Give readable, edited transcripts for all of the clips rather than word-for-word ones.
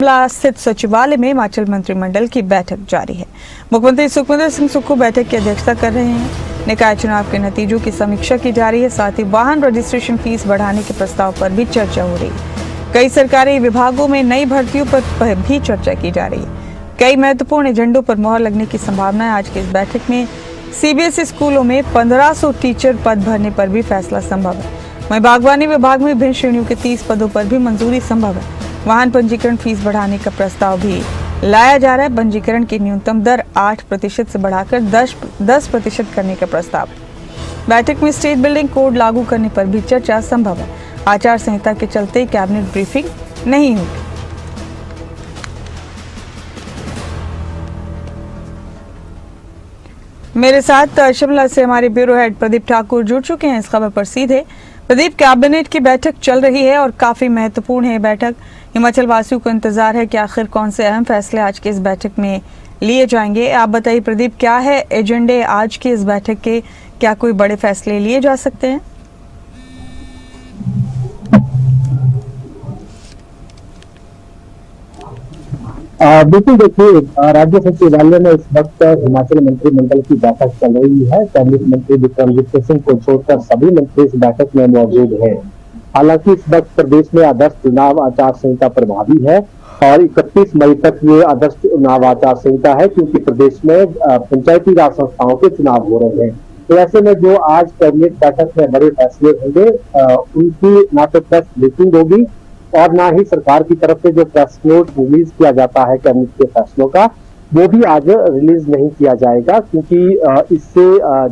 पंचकुला स्थित सचिवालय में हिमाचल मंत्रिमंडल की बैठक जारी है। मुख्यमंत्री सुखविंदर सिंह सुक्खू बैठक की अध्यक्षता कर रहे हैं। निकाय चुनाव के नतीजों की समीक्षा की जा रही है। साथ ही वाहन रजिस्ट्रेशन फीस बढ़ाने के प्रस्ताव पर भी चर्चा हो रही है। कई सरकारी विभागों में नई भर्तियों पर भी चर्चा की जा रही है। कई महत्वपूर्ण एजेंडों पर मोहर लगने की संभावना है। आज की इस बैठक में सीबीएसई स्कूलों में 1500 टीचर पद भरने पर भी फैसला संभव है। वहीं बागवानी विभाग में विभिन्न श्रेणियों के 30 पदों पर भी मंजूरी संभव है। वाहन पंजीकरण फीस बढ़ाने का प्रस्ताव भी लाया जा रहा है। पंजीकरण की न्यूनतम दर 8% से बढ़ाकर 10% करने का प्रस्ताव है। बैठक में स्टेट बिल्डिंग कोड लागू करने पर भी चर्चा संभव है। आचार संहिता के चलते कैबिनेट ब्रीफिंग नहीं होगी। मेरे साथ शिमला से हमारे ब्यूरो हेड प्रदीप ठाकुर जुड़ चुके हैं इस खबर पर सीधे। प्रदीप, कैबिनेट की बैठक चल रही है और काफी महत्वपूर्ण है बैठक। हिमाचल वासियों को इंतजार है कि आखिर कौन से अहम फैसले आज की इस बैठक में लिए जाएंगे। आप बताइए प्रदीप, क्या है एजेंडे आज की इस बैठक के? क्या कोई बड़े फैसले लिए जा सकते हैं? बिल्कुल, देखिए, राज्य सचिवालय में इस वक्त हिमाचल मंत्रिमंडल की बैठक चल रही है। कैबिनेट मंत्री विक्रमादित्य सिंह को छोड़कर सभी मंत्री इस बैठक में मौजूद हैं। हालांकि इस वक्त प्रदेश में आदर्श चुनाव आचार संहिता प्रभावी है और 31 मई तक ये आदर्श चुनाव आचार संहिता है, क्योंकि प्रदेश में पंचायती राज संस्थाओं के चुनाव हो रहे हैं। तो ऐसे में जो आज कैबिनेट बैठक में बड़े फैसले होंगे, उनकी ना तो प्रेस ब्रीफिंग होगी और ना ही सरकार की तरफ से जो प्रेस नोट रिलीज किया जाता है कैबिनेट के फैसलों का, वो भी आज रिलीज नहीं किया जाएगा, क्योंकि इससे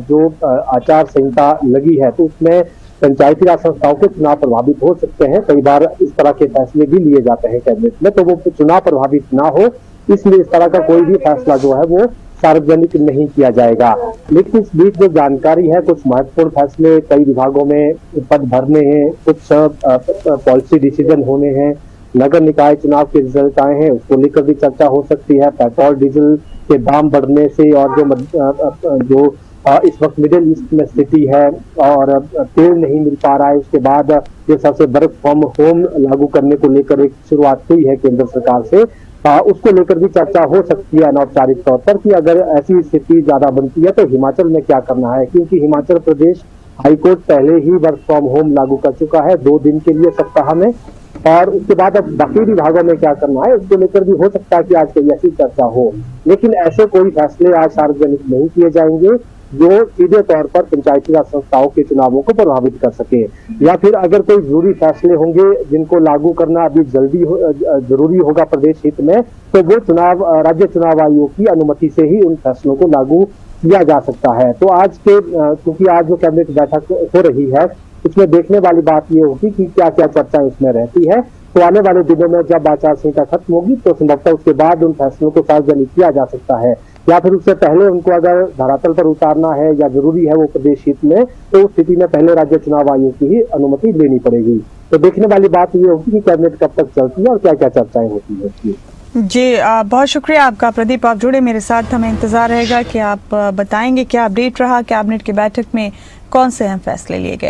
जो आचार संहिता लगी है तो उसमें पंचायती राज संस्थाओं के चुनाव प्रभावित हो सकते हैं। कई बार इस तरह के फैसले भी लिए जाते हैं कैबिनेट में, तो वो चुनाव प्रभावित ना हो, इसलिए इस तरह का कोई भी फैसला जो है वो सार्वजनिक नहीं किया जाएगा। लेकिन इस बीच जो जानकारी है, कुछ महत्वपूर्ण फैसले कई विभागों में पद भरने हैं, कुछ पॉलिसी डिसीजन होने हैं, नगर निकाय चुनाव के रिजल्ट आए हैं, उसको लेकर भी चर्चा हो सकती है। पेट्रोल डीजल के दाम बढ़ने से और जो इस वक्त मिडिल ईस्ट में स्थिति है और तेल नहीं मिल पा रहा है, उसके बाद जो सबसे वर्क फ्रॉम होम लागू करने को लेकर एक शुरुआत हुई है केंद्र सरकार से, उसको लेकर भी चर्चा हो सकती है अनौपचारिक तौर पर कि अगर ऐसी स्थिति ज्यादा बनती है तो हिमाचल में क्या करना है, क्योंकि हिमाचल प्रदेश हाईकोर्ट पहले ही वर्क फ्रॉम होम लागू कर चुका है 2 दिन के लिए सप्ताह में, और उसके बाद अब बाकी विभागों में क्या करना है उसको लेकर भी हो सकता है कि आज कोई ऐसी चर्चा हो। लेकिन ऐसे कोई फैसले आज सार्वजनिक नहीं किए जाएंगे जो सीधे तौर पर पंचायती राज संस्थाओं के चुनावों को प्रभावित कर सके, या फिर अगर कोई जरूरी फैसले होंगे जिनको लागू करना अभी जरूरी होगा प्रदेश हित में, तो वो राज्य चुनाव आयोग की अनुमति से ही उन फैसलों को लागू किया जा सकता है। तो आज के क्योंकि आज जो कैबिनेट बैठक हो रही है उसमें देखने वाली बात ये होगी कि क्या क्या चर्चा इसमें रहती है। तो आने वाले दिनों में जब आचार संहिता खत्म होगी तो संभवतः उसके बाद उन फैसलों को सार्वजनिक किया जा सकता है, या फिर उससे पहले उनको अगर धरातल पर उतारना है या जरूरी है वो प्रदेश हित में, तो उस स्थिति में पहले राज्य चुनाव आयोग की ही अनुमति लेनी पड़ेगी। तो देखने वाली बात ये होगी कि कैबिनेट कब तक चलती है और क्या क्या चर्चाएं होती है। जी, बहुत शुक्रिया आपका प्रदीप, आप जुड़े मेरे साथ। हमें इंतजार रहेगा कि आप बताएंगे क्या अपडेट रहा कैबिनेट की बैठक में, कौन से अहम फैसले लिए गए।